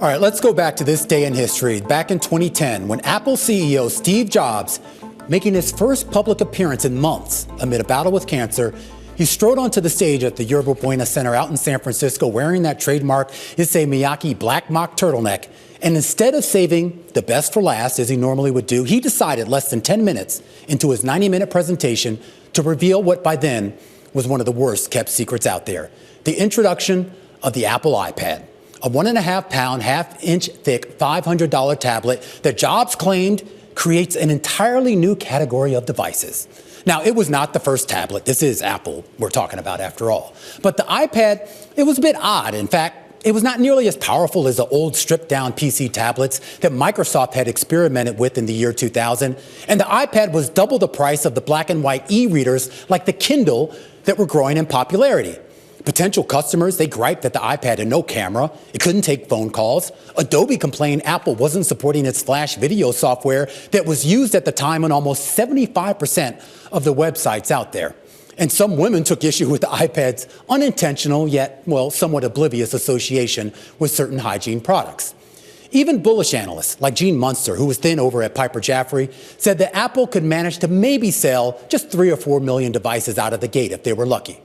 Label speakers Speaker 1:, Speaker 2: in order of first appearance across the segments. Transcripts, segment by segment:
Speaker 1: All right, let's go back to this day in history, back in 2010, when Apple CEO Steve Jobs, making his first public appearance in months amid a battle with cancer, he strode onto the stage at the Yerba Buena Center out in San Francisco wearing that trademark Issey Miyake black mock turtleneck. And instead of saving the best for last, as he normally would do, he decided less than 10 minutes into his 90-minute presentation to reveal what by then was one of the worst kept secrets out there: the introduction of the Apple iPad, a 1.5-pound, half-inch thick $500 tablet that Jobs claimed creates an entirely new category of devices. Now, it was not the first tablet. This is Apple we're talking about after all. But the iPad, it was a bit odd. In fact, it was not nearly as powerful as the old stripped-down PC tablets that Microsoft had experimented with in the year 2000. And the iPad was double the price of the black and white e-readers like the Kindle that were growing in popularity. Potential customers, they griped that the iPad had no camera. It couldn't take phone calls. Adobe complained Apple wasn't supporting its Flash video software that was used at the time on almost 75% of the websites out there. And some women took issue with the iPad's unintentional yet, well, somewhat oblivious association with certain hygiene products. Even bullish analysts like Gene Munster, who was then over at Piper Jaffray, said that Apple could manage to maybe sell just 3 or 4 million devices out of the gate if they were lucky.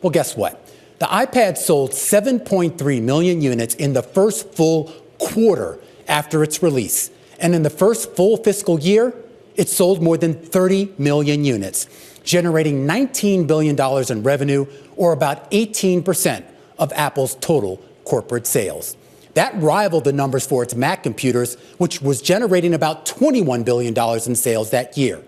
Speaker 1: Well, guess what? The iPad sold 7.3 million units in the first full quarter after its release. And in the first full fiscal year, it sold more than 30 million units, generating $19 billion in revenue, or about 18% of Apple's total corporate sales. That rivaled the numbers for its Mac computers, which was generating about $21 billion in sales that year.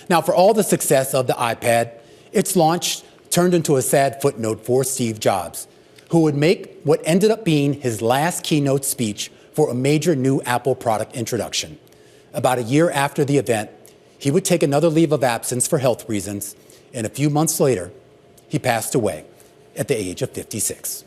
Speaker 1: Now, for all the success of the iPad, its launch turned into a sad footnote for Steve Jobs, who would make what ended up being his last keynote speech for a major new Apple product introduction. About a year after the event, he would take another leave of absence for health reasons, and a few months later, he passed away at the age of 56.